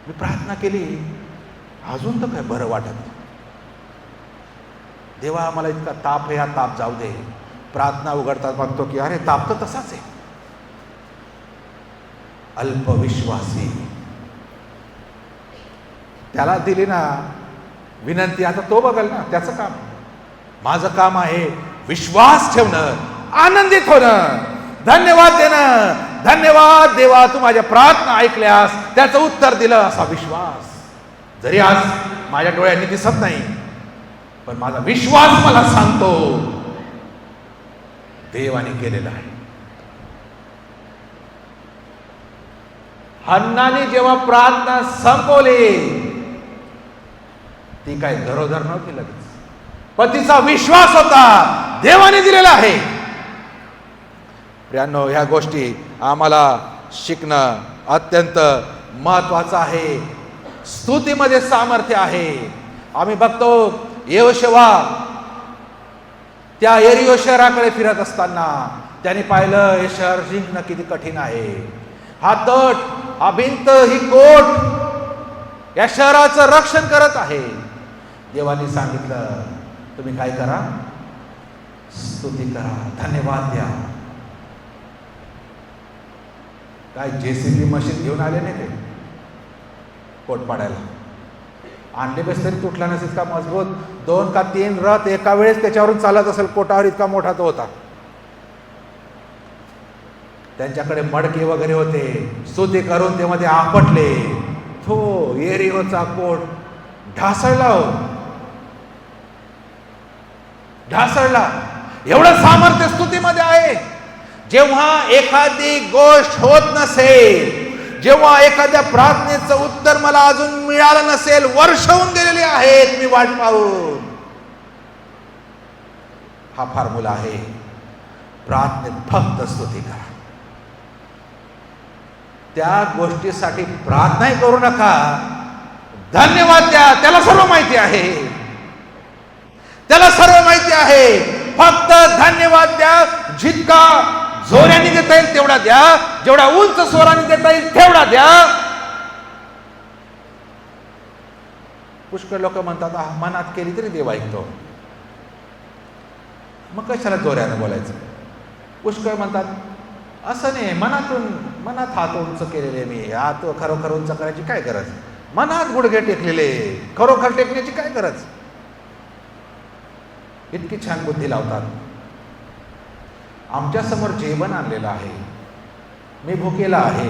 मी प्रार्थना केली, अजून तर काय बरं वाटत. देवा मला इतका ताप आहे, हा ताप जाऊ दे. प्रार्थना उघडतात बघतो की अरे ताप तर तसाच आहे. अल्पविश्वासी, त्याला दिली ना विनंती, आता तो बघल ना, त्याचं काम. माझं काम आहे विश्वास ठेवणं, आनंदित होणं, धन्यवाद देणं. धन्यवाद देवा, तू माझ्या प्रार्थना ऐकल्यास, त्याचं उत्तर दिलं, असा विश्वास. जरी आज माझ्या डोळ्यांनी दिसत नाही, पण माझा विश्वास मला सांगतो देवाने केलेलं आहे. हन्नाने जेव्हा प्रार्थना संपवली, ती काय घरोघर नव्हती लगेच. पतीचा विश्वास होता, देवाने दिलेला आहे. प्रियांनो, ह्या गोष्टी आम्हाला शिकणं अत्यंत महत्वाचं आहे. स्तुतीमध्ये सामर्थ्य आहे. आम्ही बघतो यहोशुआ त्या यरीहो शहराकडे फिरत असताना त्याने पाहिलं हे शहर जिंकणं किती कठीण आहे. हा तट, हा भिंत, ही कोट या शहराचं रक्षण करत आहे. देवाने सांगितलं तुम्ही काय करा, स्तुती करा, धन्यवाद द्या. काय जेसीबी मशीन घेऊन आले नाही ते कोट पाडायला, आणले बस तरी तुटला नसेल. इतका मजबूत 2 का 3 रथ एका वेळेस त्याच्यावरून चालत असेल कोटावर, इतका मोठा तो होता. त्यांच्याकडे मडके वगैरे होते, स्तुती करून ते मध्ये आपटले. तो यरीहोचा कोट ढासळला, ढासळला. एवढं सामर्थ्य स्तुतीमध्ये आहे. जेव्हा एखादी गोष्ट होत नसेल, जेव्हा एखाद्या प्रार्थनेचं उत्तर मला अजून मिळालं नसेल, वर्ष होऊन गेलेले आहेत मी वाट पाहून, हा फॉर्म्युला आहे. प्रार्थनेत फक्त स्तुती करा. त्या गोष्टीसाठी प्रार्थना करू नका, धन्यवाद द्या. त्याला सर्व माहिती आहे, त्याला सर्व माहिती आहे. फक्त धन्यवाद द्या. जितका जोराने देता येईल तेवढा द्या, जेवढा उंच स्वराने देता येईल तेवढा द्या. पुष्कळ लोक म्हणतात मनात केली तरी देव ऐकतो, मग कशाला जोराने बोलायचं. पुष्कळ म्हणतात असं नाही, मनात हात उंच केलेले मी, हात खरोखर उंच करायची काय गरज, मनात गुडघे टेकलेले, खरोखर टेकण्याची काय गरज. इतकी छान बुद्धी लावतात. आमच्या समोर जेवण आणलेलं आहे, मी भुकेला आहे,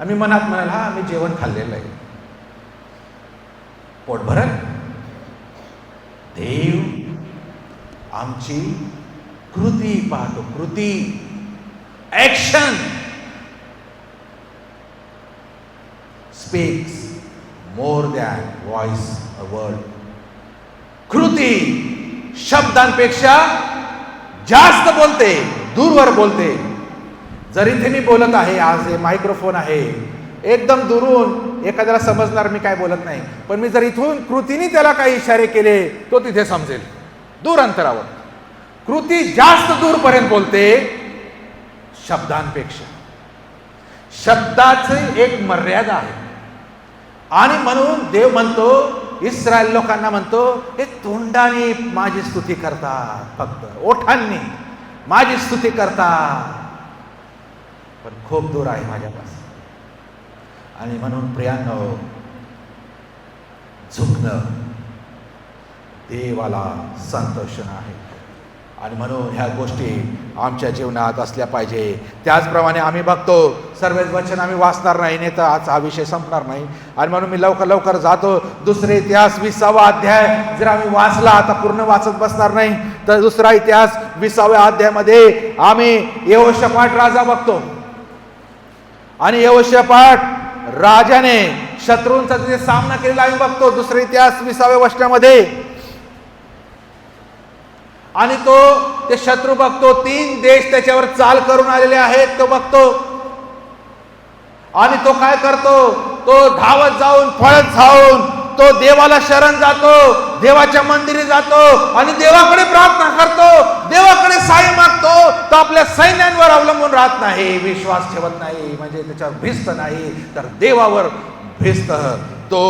आम्ही मनात म्हणाल हा मी जेवण खाल्लेलं आहे, पोट भरल. देव आमची कृती पाहतो, कृती, action speaks more than voice a word. कृती शब्दांपेक्षा जास्त बोलते, दूरवर बोलते. जर इथे मी बोलत आहे, आज हे मायक्रोफोन आहे, एकदम दुरून एखाद्याला समजणार मी काय बोलत नाही, पण मी जर इथून कृतीने त्याला काही इशारे केले तो तिथे समजेल, दूर अंतरावर. कृती जास्त दूरपर्यंत बोलते शब्दांपेक्षा. शब्दाची एक मर्यादा आहे. आणि म्हणून देव म्हणतो, इस्रायल लोकांना म्हणतो, हे तोंडाने माझी स्तुती करतात, फक्त ओठांनी माझी स्तुती करतात, पण खूप दूर आहे माझ्यापासून. आणि म्हणून प्रियांनो, झुकणं देवाला संतोषण आहे. आणि म्हणून ह्या गोष्टी आमच्या जीवनात असल्या पाहिजे. त्याचप्रमाणे आम्ही बघतो सर्वच वचन आम्ही वाचणार नाही, नाही तर आज हा विषय संपणार नाही. आणि म्हणून मी लवकर जातो. दुसरे इतिहास 20वा अध्याय जर आम्ही वाचला, आता पूर्ण वाचत बसणार नाही, तर दुसरा इतिहास 20व्या अध्यायामध्ये आम्ही यहोशापाट राजा बघतो. आणि यहोशापाट राजाने शत्रूंचा तिथे सामना केलेला आम्ही बघतो दुसरे इतिहास 20व्या वचनामध्ये. आणि ते शत्रू बघतो, 3 देश त्याच्यावर चाल करून आलेले आहेत, तो बघतो. आणि तो काय करतो, तो धावत जाऊन, पळत जाऊन तो देवाला शरण जातो, देवाच्या मंदिरी जातो आणि देवाकडे प्रार्थना करतो, देवाकडे सहाय्य मागतो. तो आपल्या सैन्यांवर अवलंबून राहत नाही, विश्वास ठेवत नाही, म्हणजे त्याच्यावर भिस्त नाही, तर देवावर भिस्त तो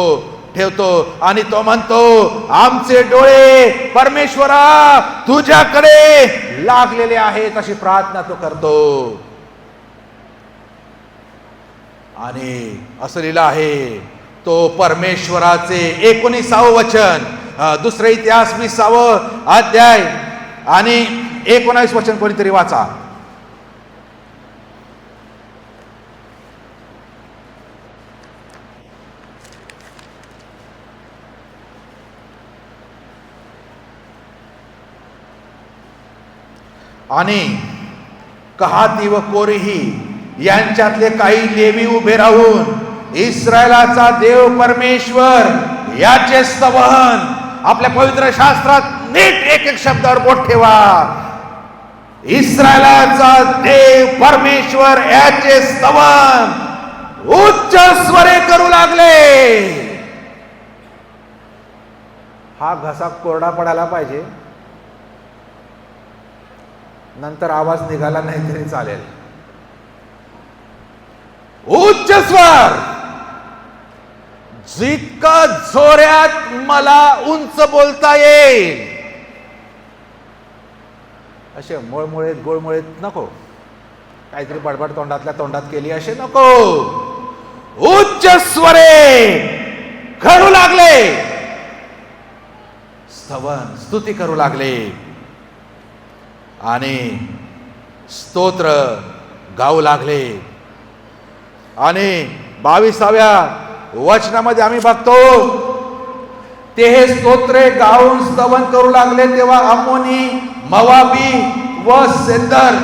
ठेवतो आणि तो म्हणतो, आमचे डोळे परमेश्वरा तुझ्याकडे लागलेले आहेत, अशी प्रार्थना तो करतो. आणि असं लिहिलं आहे, तो परमेश्वराचे 19 वचन, दुसरे इतिहास 20 अध्याय आणि 19 वचन कोणीतरी वाचा. आणि कहाती व कोरेही यांच्यातले काही लेवी उभे राहून इस्रायलाचा देव परमेश्वर याचे स्तवन, आपल्या पवित्र शास्त्रात नीट एक एक शब्दावर बोट ठेवा, इस्रायलाचा देव परमेश्वर याचे स्तवन उच्च स्वरे करू लागले. हा घसा कोरडा पडायला पाहिजे, नंतर आवाज निघाला नाही तरी चालेल. उच्च स्वर, जितका जोरात मला उंच बोलता येईल. असे मुळमुळेत गोळमुळेत नको, काहीतरी बडबड तोंडातल्या तोंडात केली असे नको. उच्च स्वरे करू लागले, स्तवन स्तुती करू लागले आणि स्तोत्र गाऊ लागले. आणि 22व्या वचनामध्ये आम्ही बघतो, ते हे स्तोत्रे गाऊन स्तवन करू लागले तेव्हा अम्मोनी, मोवाबी व सेदर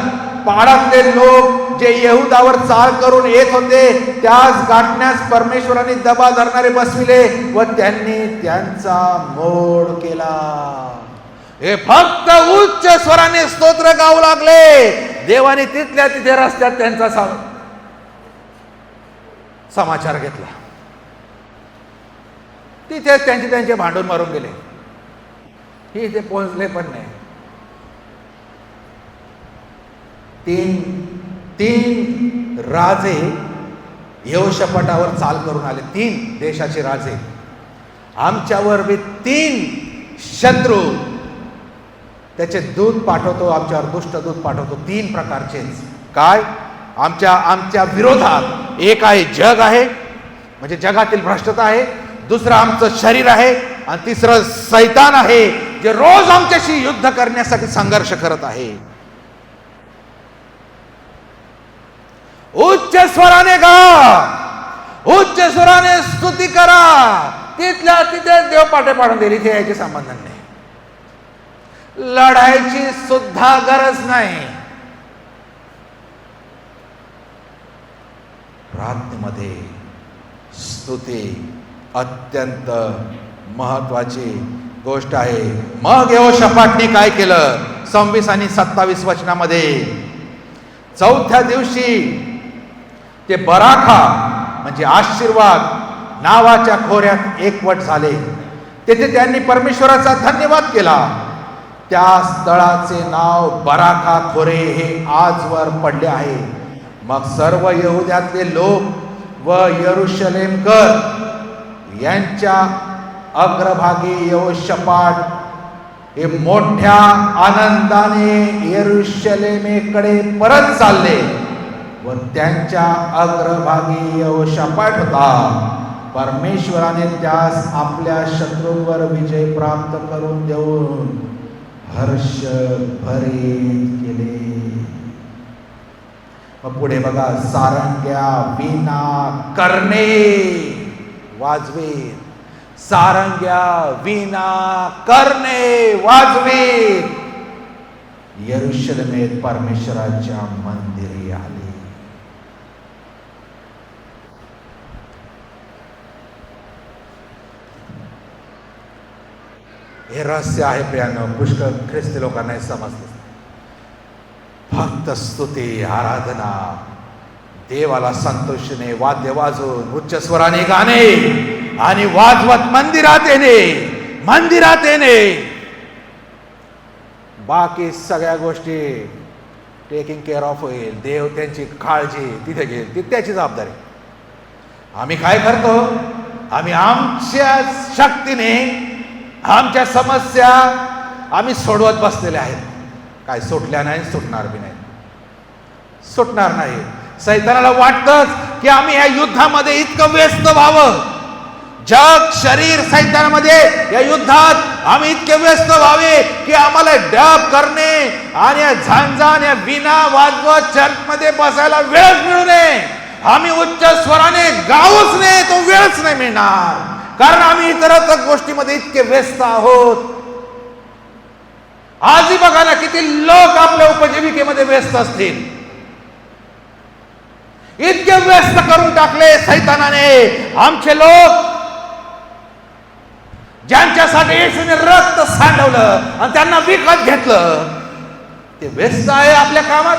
पहाडातले लोक जे यहुदावर चाल करून येत होते त्यास गाठण्यास परमेश्वराने दबा धरणारे बसविले व त्यांनी त्यांचा मोड केला. हे फक्त उच्च स्वराने स्तोत्र गाऊ लागले. देवाने तिथल्या तिथे रस्त्यात त्यांचा समाचार घेतला. तिथेच त्यांचे भांडून मारून गेले. ही ते पोहोचले पण नाही. तीन राजे यहोशापाटावर चाल करून आले. 3 देशाचे राजे. आमच्यावर बी 3 शत्रू त्याचे दूत पाठवतो, आमच्यावर दुष्ट दूत पाठवतो. 3 प्रकारचेच. काय? आमच्या विरोधात एक आहे जग आहे, म्हणजे जगातील भ्रष्टता आहे. दुसरं आमचं शरीर आहे आणि तिसरं सैतान आहे, जे रोज आमच्याशी युद्ध करण्यासाठी संघर्ष करत आहे. उच्च स्वराने गा, उच्च स्वराने स्तुती करा. तिथल्या तिथे देव पाठे पाडून दिली. इथे यायचे संबंध नाही. लढायची सुद्धा गरज नाही. प्रार्थनेमध्ये स्तुती अत्यंत महत्वाची गोष्ट आहे. मग यहोशापाटने काय केलं? 26 आणि 27 वचनामध्ये, 4थ्या दिवशी ते बराखा म्हणजे आशीर्वाद नावाच्या खोऱ्यात एकवट झाले. तेथे त्यांनी परमेश्वराचा धन्यवाद केला. त्या स्थळाचे नाव बराखा खोरे हे आजवर पडले आहे. मग सर्व यहुद्यातले लोक व यरूशलेमकर यांच्या अग्रभागी यहोशापाट हे मोठ्या आनंदाने यरूशलेमेकडे परत चालले व त्यांच्या अग्रभागी यहोशापाट होता. परमेश्वराने त्यास आपल्या शत्रूंवर विजय प्राप्त करून देऊन हर्ष भरीत केले. मग पुढे बघा, सारंग्या वीणा करणे वाजवीत. सारंग्या वीणा करणे वाजवीत यरूशलेमेत परमेश्वराच्या मंदिरी आले. हे रहस्य आहे प्रियांनो, पुष्कळ ख्रिस्ती लोकांना हे समजते. फक्त स्तुती आराधना, देवाला संतोषणे, वाद्य वाजवून उच्च स्वराने गाणे आणि वाजवत मंदिरात येणे. बाकी सगळ्या गोष्टी टेकिंग केअर ऑफ होईल. देव त्यांची काळजी तिथे घेईल, ती त्याची जबाबदारी. आम्ही काय करतो? आम्ही आमच्या शक्तीने आमच्या समस्या आम्ही सोडवत बसलेले आहेत. काय सुटल्या नाही, सुटणार बी नाही, सुटणार नाही. सैतानाला वाटतंच की आम्ही या युद्धामध्ये इतकं व्यस्त व्हावं, जग शरीर सैतानामध्ये या युद्धात आम्ही इतके व्यस्त व्हावे की आम्हाला डब करणे आणि या झांझान या विना वाजवत चर्चमध्ये बसायला वेळच मिळू नये. आम्ही उच्च स्वराने गाऊच नये, तो वेळच नाही मिळणार, कारण आम्ही इतरच गोष्टीमध्ये इतके व्यस्त आहोत. आजही बघा ना, किती लोक आपल्या उपजीविकेमध्ये व्यस्त असतील. इतके व्यस्त करून टाकले सैतानाने आमचे लोक, ज्यांच्यासाठी येशूने रक्त सांडवलं आणि त्यांना विकत घेतलं, ते व्यस्त आहे आपल्या कामात.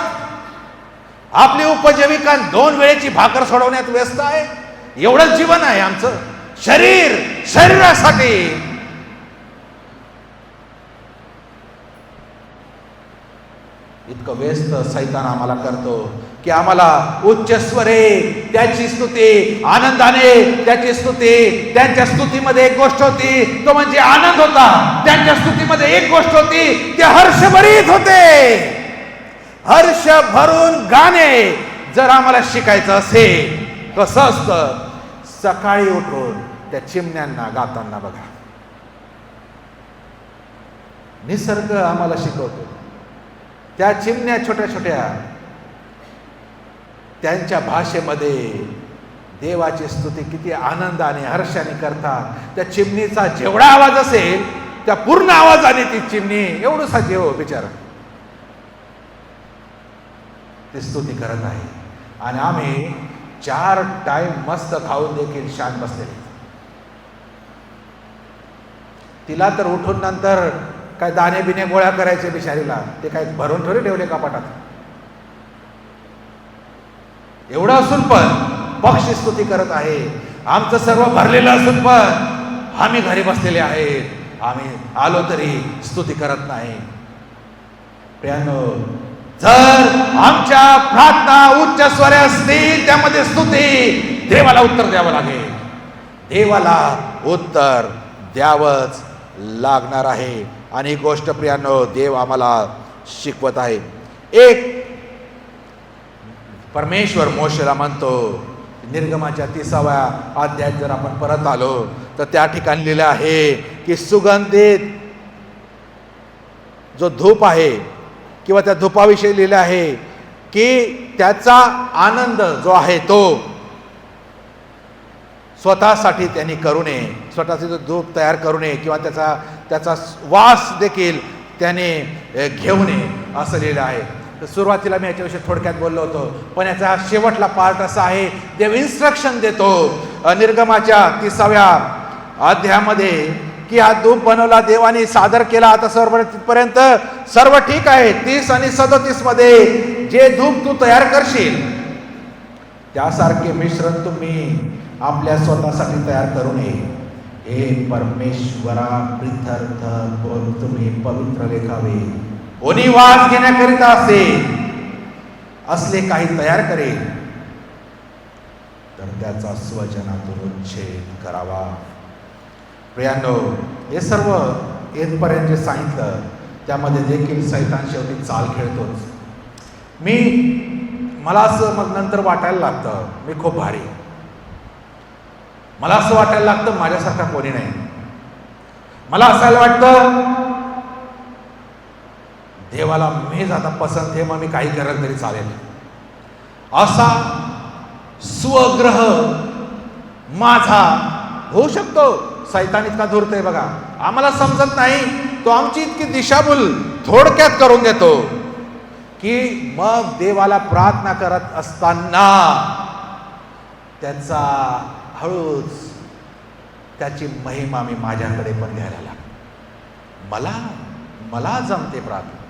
आपली उपजीविका 2 वेळेची भाकर सोडवण्यात व्यस्त आहे. एवढंच जीवन आहे आमचं. शरीरासाठी इतकं व्यस्त सैतान आम्हाला करतो की आम्हाला उच्च स्वरे त्याची स्तुती, आनंदाने त्याची स्तुती. त्यांच्या स्तुतीमध्ये एक गोष्ट होती, तो म्हणजे आनंद होता. त्यांच्या स्तुतीमध्ये एक गोष्ट होती, ते हर्षभरीत होते. हर्ष भरून गाणे जर आम्हाला शिकायचं असेल, कसं असतं? सकाळी उठून त्या चिमण्यांना गाताना बघा. निसर्ग आम्हाला शिकवतो. त्या चिमण्या छोट्या छोट्या, त्यांच्या भाषेमध्ये देवाची स्तुती किती आनंदाने हर्षाने करतात. त्या चिमणीचा जेवढा आवाज असेल, त्या पूर्ण आवाजाने ती चिमणी, एवढंसा जीव बिचारा, ती स्तुती करत आहे. आणि आम्ही 4 टाइम मस्त खाऊन देखील शांत बसलेले. तिला तर उठून नंतर काय दाणे बिणे गोळा करायचे बिचारीला, ते काय भरून थोडे ठेवले कपाटात. एवढं असून पण पक्षी स्तुती करत आहे. आमचं सर्व भरलेलं असून पण आम्ही घरी बसलेले आहेत. आम्ही आलो तरी स्तुती करत नाही. प्रियानो, जर आमच्या प्रार्थना उच्च स्वरे असतील, त्यामध्ये स्तुती, देवाला उत्तर द्यावं लागेल. देवाला उत्तर द्यावंच लागणार आहे. आणि ही गोष्ट प्रियानो देव आम्हाला शिकवत आहे. एक परमेश्वर मोशेला म्हणतो, निर्गमाच्या 30व्या अध्यायात जर आपण परत आलो तर त्या ठिकाणी लिहिलं आहे की सुगंधित जो धूप आहे किंवा त्या धूपाविषयी लिहिलं आहे की त्याचा आनंद जो आहे तो स्वतःसाठी त्यांनी करू नये, स्वतःचे जो धूप तयार करू नये किंवा त्याचा वास देखील त्याने घेऊ नये असं लिहिलं आहे. तर सुरुवातीला मी याच्याविषयी थोडक्यात बोललो होतो, पण याचा हा शेवटला पार्ट असा आहे, देव इन्स्ट्रक्शन देतो निर्गमाच्या 30व्या अध्यायामध्ये की हा धूप बनवला, देवाने सादर केला. आता तिथपर्यंत सर्व ठीक आहे. 30 आणि 37 मध्ये जे धूप तू तयार करशील त्यासारखे मिश्रण तुम्ही आपल्या स्वतःसाठी तयार करू नये. हे परमेश्वरा प्रित्यर्थ तुम्ही पवित्र लेखावे. कोणी वास घेण्याकरिता असले काही तयार करेल तर त्याचा स्वजनातून उच्छेद करावा. प्रियांनो, हे सर्व येथपर्यंत जे सांगितलं त्यामध्ये देखील सैतान शेवटी चाल खेळतोच. मला असं मग नंतर वाटायला लागतं मी खूप भारी. मला असं वाटायला लागतं माझ्यासारखा कोणी नाही. मला असायला वाटतं देवाला मीच आता पसंत आहे, मग मी काही करत तरी चालेल. असा स्वग्रह माझा होऊ शकतो. सैतान इतका धूर्त आहे बघा, आम्हाला समजत नाही. तो आमची इतकी दिशाभूल थोडक्यात करून देतो की मग देवाला प्रार्थना करत असताना त्याचा हळूच त्याची महिमा मी माझ्याकडे पण घ्यायला लागलो. मला जमते प्रार्थना,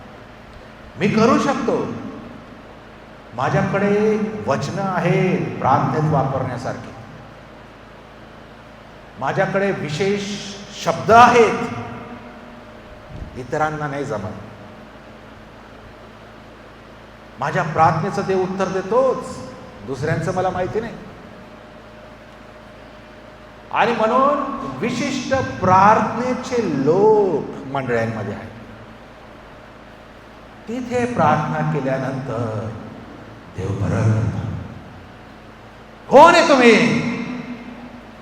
मी करू शकतो. माझ्याकडे वचनं आहे प्रार्थनेत वापरण्यासारखे, माझ्याकडे विशेष शब्द आहेत, इतरांना नाही जमत. माझ्या प्रार्थनेचं देव उत्तर देतोच, दुसऱ्यांचं मला माहिती नाही. आणि म्हणून विशिष्ट प्रार्थनेचे लोक मंडळांमध्ये आहेत. तिथे प्रार्थना केल्यानंतर देव फरक करतात. कोण आहे तुम्ही?